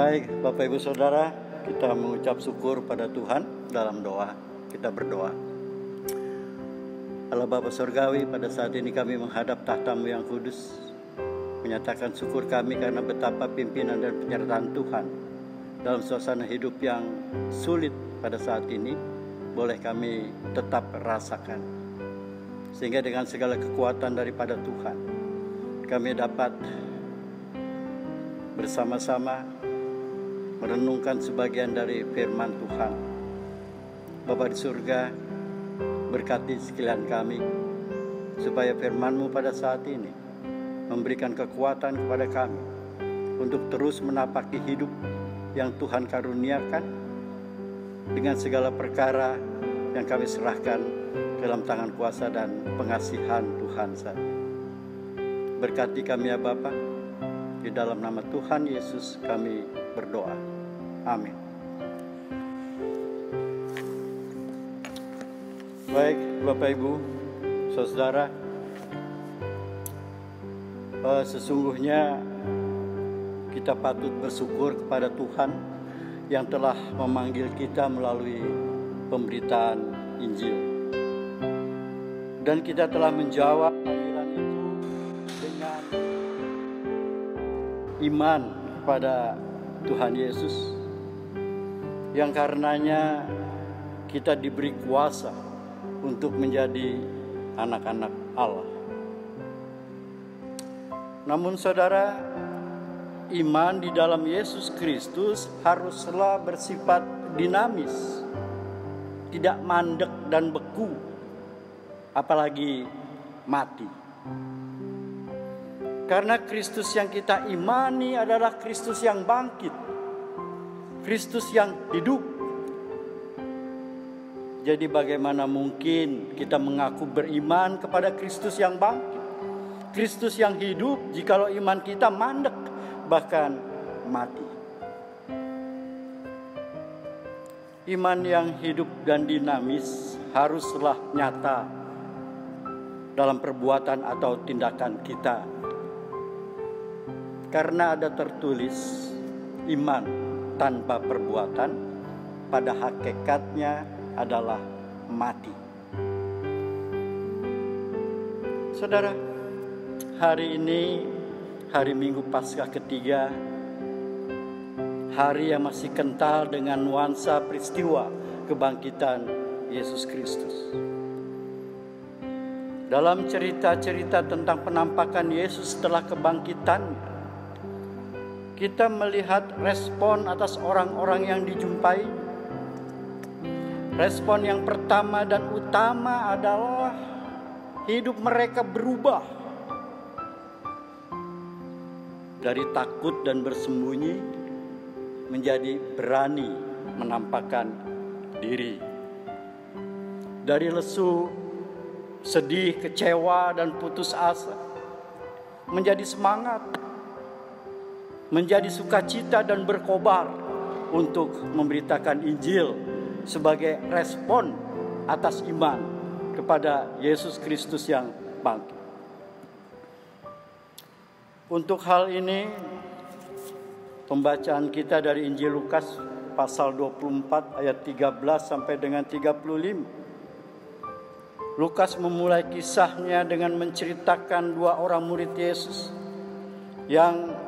Baik, Bapak Ibu Saudara, kita mengucap syukur pada Tuhan dalam doa. Kita berdoa. Allah Bapa Surgawi, pada saat ini kami menghadap tahta-Mu yang kudus, menyatakan syukur kami karena betapa pimpinan dan penyertaan Tuhan dalam suasana hidup yang sulit pada saat ini boleh kami tetap rasakan. Sehingga dengan segala kekuatan daripada Tuhan, kami dapat bersama-sama merenungkan sebagian dari firman Tuhan. Bapa di surga, berkati sekalian kami, supaya firman-Mu pada saat ini memberikan kekuatan kepada kami untuk terus menapaki hidup yang Tuhan karuniakan dengan segala perkara yang kami serahkan dalam tangan kuasa dan pengasihan Tuhan saja. Berkati kami ya Bapa, di dalam nama Tuhan Yesus kami berdoa. Amin. Baik, Bapak Ibu, Saudara, sesungguhnya kita patut bersyukur kepada Tuhan yang telah memanggil kita melalui pemberitaan Injil. Dan kita telah menjawab panggilan itu dengan iman kepada Tuhan Yesus, yang karenanya kita diberi kuasa untuk menjadi anak-anak Allah. Namun saudara, iman di dalam Yesus Kristus haruslah bersifat dinamis, tidak mandek dan beku, apalagi mati. Karena Kristus yang kita imani adalah Kristus yang bangkit, Kristus yang hidup. Jadi bagaimana mungkin kita mengaku beriman kepada Kristus yang bangkit, Kristus yang hidup, jikalau iman kita mandek, bahkan mati. Iman yang hidup dan dinamis haruslah nyata dalam perbuatan atau tindakan kita. Karena ada tertulis, iman tanpa perbuatan pada hakikatnya adalah mati. Saudara, hari ini hari Minggu Paskah ketiga, hari yang masih kental dengan nuansa peristiwa kebangkitan Yesus Kristus. Dalam cerita-cerita tentang penampakan Yesus setelah kebangkitannya, kita melihat respon atas orang-orang yang dijumpai. Respon yang pertama dan utama adalah hidup mereka berubah. Dari takut dan bersembunyi menjadi berani menampakkan diri. Dari lesu, sedih, kecewa, dan putus asa menjadi semangat, menjadi sukacita dan berkobar untuk memberitakan Injil sebagai respon atas iman kepada Yesus Kristus yang bangkit. Untuk hal ini, pembacaan kita dari Injil Lukas pasal 24 ayat 13 sampai dengan 35. Lukas memulai kisahnya dengan menceritakan dua orang murid Yesus yang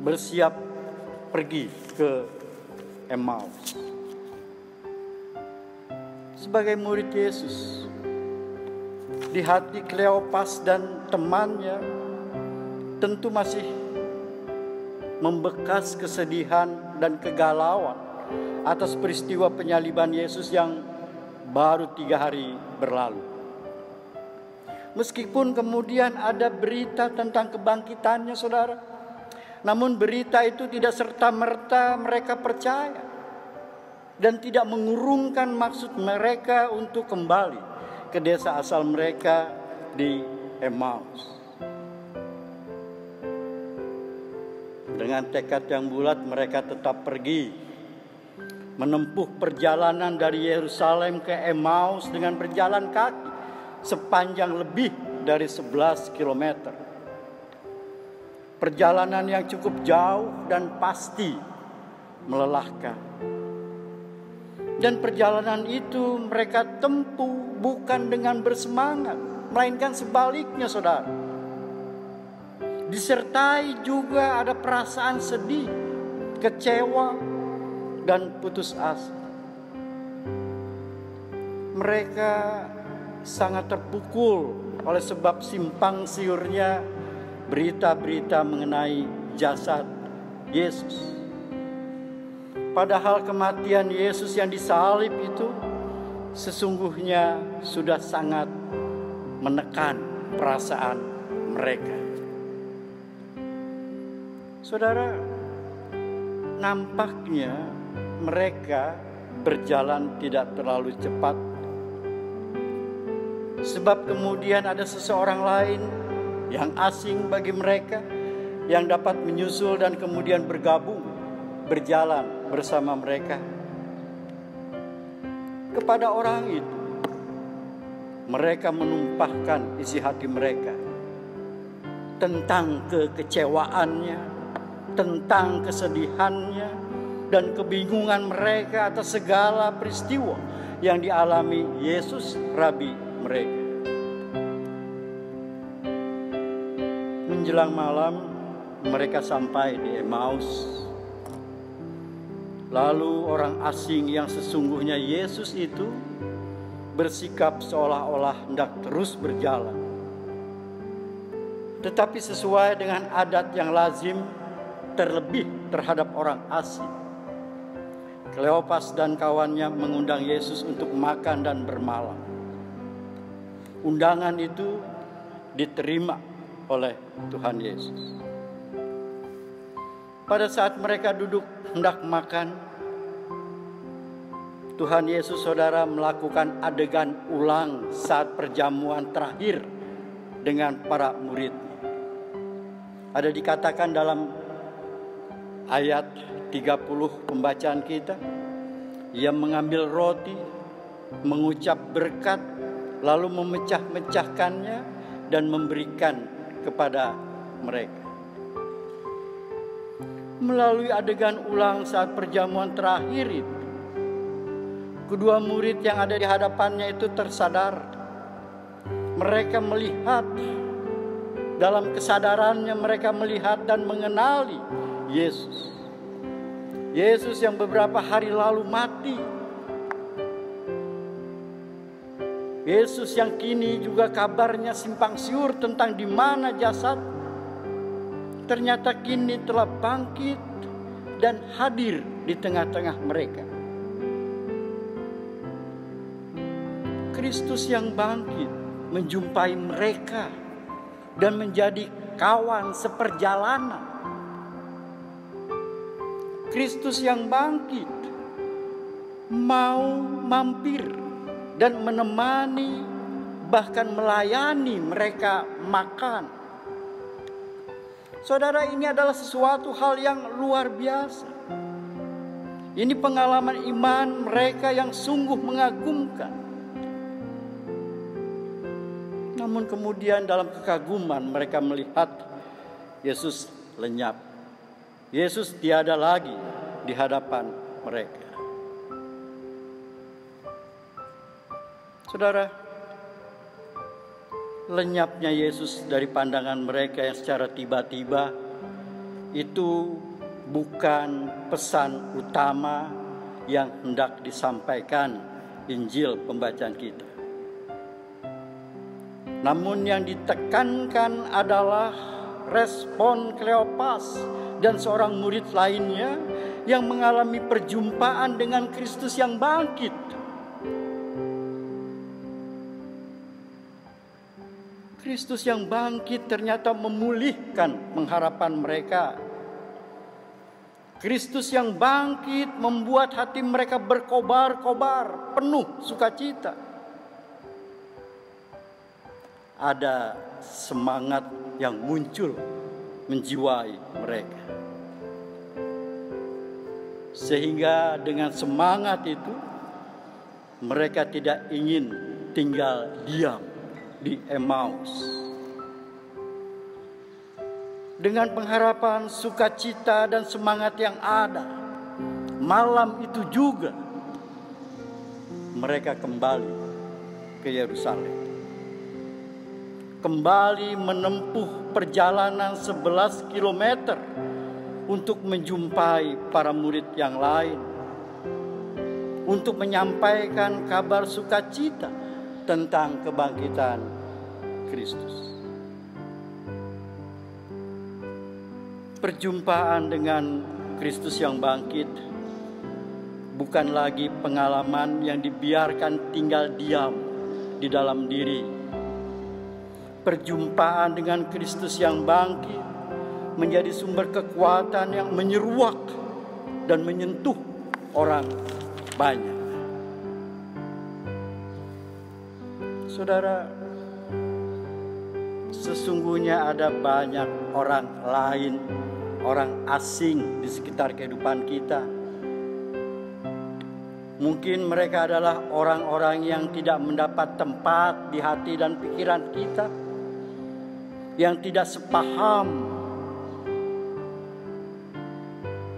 bersiap pergi ke Emmaus. Sebagai murid Yesus, di hati Kleopas dan temannya tentu masih membekas kesedihan dan kegalauan atas peristiwa penyaliban Yesus yang baru 3 hari berlalu. Meskipun kemudian ada berita tentang kebangkitannya, saudara, namun berita itu tidak serta-merta mereka percaya dan tidak mengurungkan maksud mereka untuk kembali ke desa asal mereka di Emmaus. Dengan tekad yang bulat mereka tetap pergi, menempuh perjalanan dari Yerusalem ke Emmaus dengan berjalan kaki sepanjang lebih dari 11 kilometer. Perjalanan yang cukup jauh dan pasti melelahkan. Dan perjalanan itu mereka tempuh bukan dengan bersemangat, melainkan sebaliknya, saudara. Disertai juga ada perasaan sedih, kecewa, dan putus asa. Mereka sangat terpukul oleh sebab simpang siurnya berita-berita mengenai jasad Yesus. Padahal kematian Yesus yang disalib itu sesungguhnya sudah sangat menekan perasaan mereka. Saudara, nampaknya mereka berjalan tidak terlalu cepat. Sebab kemudian ada seseorang lain yang asing bagi mereka yang dapat menyusul dan kemudian bergabung, berjalan bersama mereka. Kepada orang itu, mereka menumpahkan isi hati mereka tentang kekecewaannya, tentang kesedihannya, dan kebingungan mereka atas segala peristiwa yang dialami Yesus, Rabi mereka. Menjelang malam, mereka sampai di Emmaus. Lalu orang asing yang sesungguhnya Yesus itu bersikap seolah-olah hendak terus berjalan. Tetapi sesuai dengan adat yang lazim, terlebih terhadap orang asing, Kleopas dan kawannya mengundang Yesus untuk makan dan bermalam. Undangan itu diterima oleh Tuhan Yesus. Pada saat mereka duduk hendak makan, Tuhan Yesus, saudara, melakukan adegan ulang saat perjamuan terakhir dengan para murid. Ada dikatakan dalam ayat 30 pembacaan kita, Ia mengambil roti, mengucap berkat, lalu memecah-mecahkannya dan memberikan kepada mereka. Melalui adegan ulang saat perjamuan terakhir itu, kedua murid yang ada di hadapannya itu tersadar. Mereka melihat, dalam kesadarannya mereka melihat dan mengenali Yesus. Yesus yang beberapa hari lalu mati. Yesus yang kini juga kabarnya simpang siur tentang di mana jasad, ternyata kini telah bangkit dan hadir di tengah-tengah mereka. Kristus yang bangkit menjumpai mereka dan menjadi kawan seperjalanan. Kristus yang bangkit mau mampir dan menemani, bahkan melayani mereka makan. Saudara, ini adalah sesuatu hal yang luar biasa. Ini pengalaman iman mereka yang sungguh mengagumkan. Namun kemudian dalam kekaguman mereka melihat Yesus lenyap. Yesus tiada lagi di hadapan mereka. Saudara, lenyapnya Yesus dari pandangan mereka yang secara tiba-tiba itu bukan pesan utama yang hendak disampaikan Injil pembacaan kita. Namun yang ditekankan adalah respon Kleopas dan seorang murid lainnya yang mengalami perjumpaan dengan Kristus yang bangkit. Kristus yang bangkit ternyata memulihkan pengharapan mereka. Kristus yang bangkit membuat hati mereka berkobar-kobar, penuh sukacita. Ada semangat yang muncul menjiwai mereka. Sehingga dengan semangat itu mereka tidak ingin tinggal diam di Emmaus. dengan pengharapan, sukacita, dan semangat yang ada, malam itu juga mereka kembali ke Yerusalem. Kembali menempuh perjalanan 11 kilometer untuk menjumpai para murid yang lain, untuk menyampaikan kabar sukacita tentang kebangkitan Kristus. Perjumpaan dengan Kristus yang bangkit bukan lagi pengalaman yang dibiarkan tinggal diam di dalam diri. Perjumpaan dengan Kristus yang bangkit menjadi sumber kekuatan yang menyeruak dan menyentuh orang banyak. Saudara, sesungguhnya ada banyak orang lain, orang asing di sekitar kehidupan kita. Mungkin mereka adalah orang-orang yang tidak mendapat tempat di hati dan pikiran kita, yang tidak sepaham,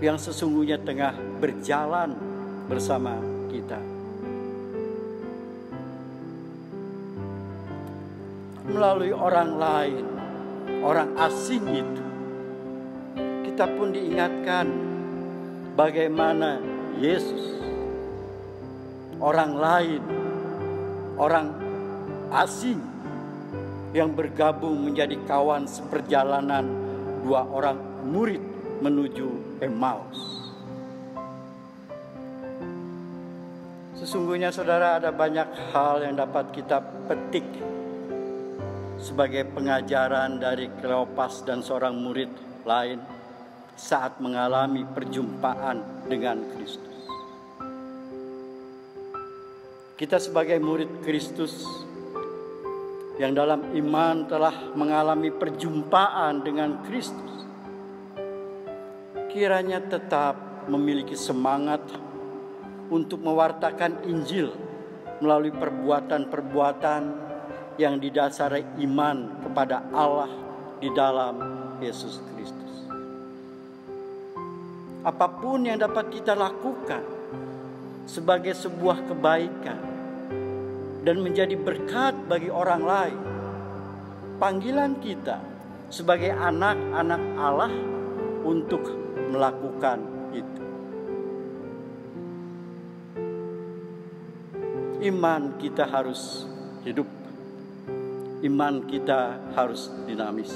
yang sesungguhnya tengah berjalan bersama kita. Melalui orang lain, orang asing itu, kita pun diingatkan bagaimana Yesus, orang lain, orang asing yang bergabung menjadi kawan seperjalanan dua orang murid menuju Emmaus. Sesungguhnya saudara, ada banyak hal yang dapat kita petik sebagai pengajaran dari Kleopas dan seorang murid lain saat mengalami perjumpaan dengan Kristus. Kita sebagai murid Kristus yang dalam iman telah mengalami perjumpaan dengan Kristus, kiranya tetap memiliki semangat untuk mewartakan Injil melalui perbuatan-perbuatan yang didasari iman kepada Allah di dalam Yesus Kristus. Apapun yang dapat kita lakukan sebagai sebuah kebaikan dan menjadi berkat bagi orang lain, panggilan kita sebagai anak-anak Allah untuk melakukan itu. Iman kita harus hidup. Iman kita harus dinamis.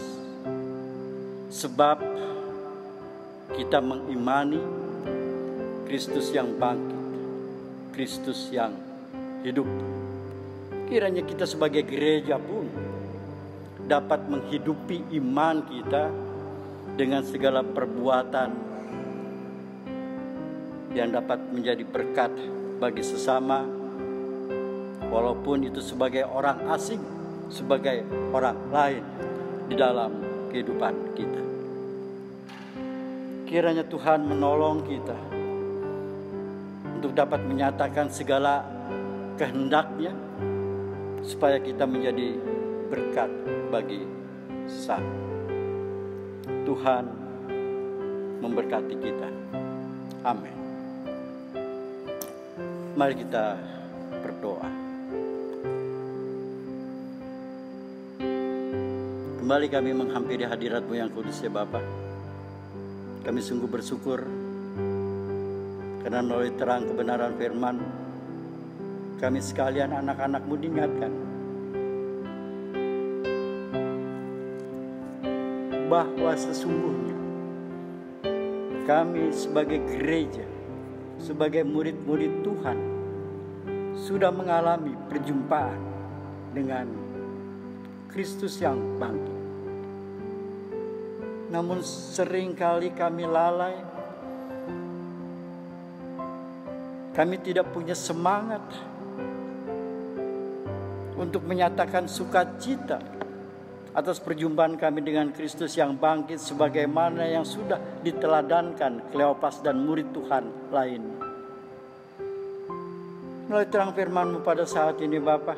Sebab kita mengimani Kristus yang bangkit, Kristus yang hidup. Kiranya kita sebagai gereja pun dapat menghidupi iman kita dengan segala perbuatan yang dapat menjadi berkat bagi sesama, walaupun itu sebagai orang asing, sebagai orang lain di dalam kehidupan kita. Kiranya Tuhan menolong kita untuk dapat menyatakan segala kehendak-Nya, supaya kita menjadi berkat bagi sesama. Tuhan memberkati kita. Amin. Mari kita berdoa. Kembali kami menghampiri hadirat-Mu yang kudus ya Bapa. Kami sungguh bersyukur karena melalui terang kebenaran firman, kami sekalian anak-anak-Mu diingatkan bahwa sesungguhnya kami sebagai gereja, sebagai murid-murid Tuhan, sudah mengalami perjumpaan dengan Kristus yang bangkit. Namun seringkali kami lalai, kami tidak punya semangat untuk menyatakan sukacita atas perjumpaan kami dengan Kristus yang bangkit, sebagaimana yang sudah diteladankan Kleopas dan murid Tuhan lain. Melalui terang firman-Mu pada saat ini Bapa,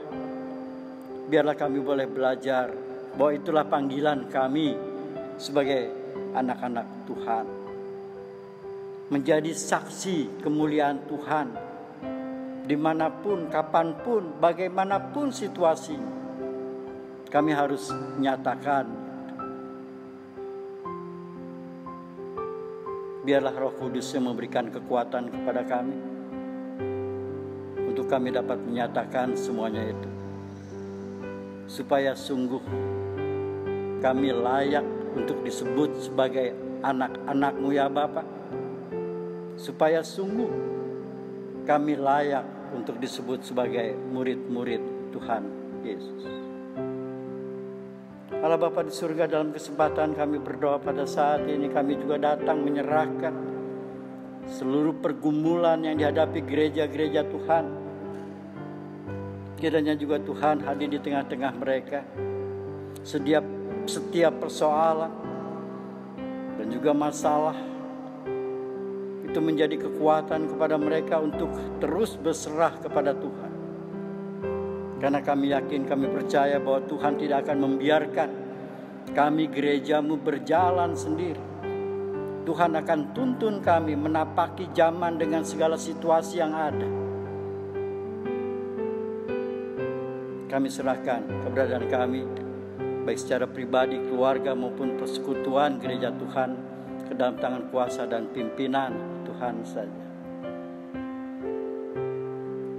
biarlah kami boleh belajar bahwa itulah panggilan kami sebagai anak-anak Tuhan, menjadi saksi kemuliaan Tuhan dimanapun, kapanpun, bagaimanapun situasi. Kami harus nyatakan. Biarlah Roh Kudus yang memberikan kekuatan kepada kami untuk kami dapat menyatakan semuanya itu, supaya sungguh kami layak untuk disebut sebagai anak-anak-Mu ya Bapa, supaya sungguh kami layak untuk disebut sebagai murid-murid Tuhan Yesus. Allah Bapa di surga, dalam kesempatan kami berdoa pada saat ini, kami juga datang menyerahkan seluruh pergumulan yang dihadapi gereja-gereja Tuhan. Kiranya juga Tuhan hadir di tengah-tengah mereka. Setiap persoalan dan juga masalah itu menjadi kekuatan kepada mereka untuk terus berserah kepada Tuhan. Karena kami yakin, kami percaya bahwa Tuhan tidak akan membiarkan kami gereja-Mu berjalan sendiri. Tuhan akan tuntun kami menapaki zaman dengan segala situasi yang ada. Kami serahkan keberadaan kami, baik secara pribadi, keluarga maupun persekutuan gereja Tuhan, ke dalam tangan kuasa dan pimpinan Tuhan saja.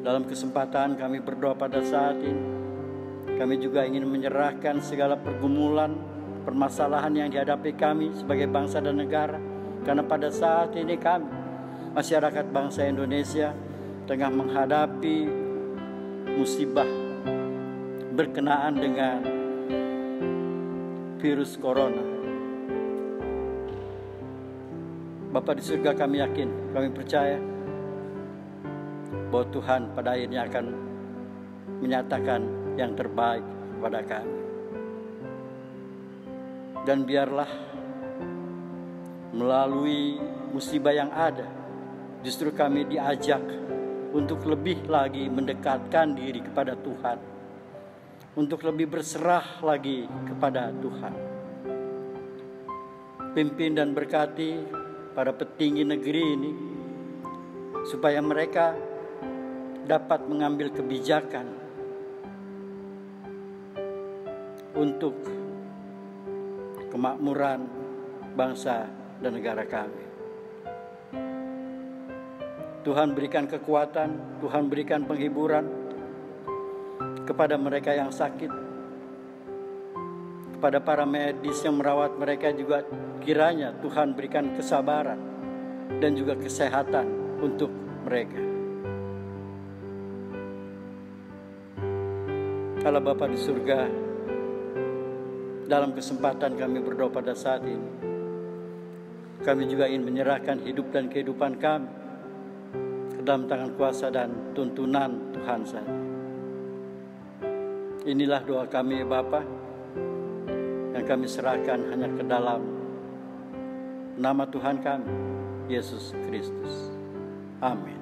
Dalam kesempatan kami berdoa pada saat ini, kami juga ingin menyerahkan segala pergumulan, permasalahan yang dihadapi kami sebagai bangsa dan negara. Karena pada saat ini kami, masyarakat bangsa Indonesia, tengah menghadapi musibah berkenaan dengan virus corona. Bapa di surga, kami yakin, kami percaya bahwa Tuhan pada akhirnya akan menyatakan yang terbaik kepada kami. Dan biarlah melalui musibah yang ada, justru kami diajak untuk lebih lagi mendekatkan diri kepada Tuhan, untuk lebih berserah lagi kepada Tuhan. Pimpin dan berkati para petinggi negeri ini, supaya mereka dapat mengambil kebijakan untuk kemakmuran bangsa dan negara kami. Tuhan berikan kekuatan, Tuhan berikan penghiburan kepada mereka yang sakit, kepada para medis yang merawat mereka juga, kiranya Tuhan berikan kesabaran dan juga kesehatan untuk mereka. Allah Bapa di surga, dalam kesempatan kami berdoa pada saat ini, kami juga ingin menyerahkan hidup dan kehidupan kami ke dalam tangan kuasa dan tuntunan Tuhan saja. Inilah doa kami Bapa, yang kami serahkan hanya ke dalam nama Tuhan kami, Yesus Kristus. Amin.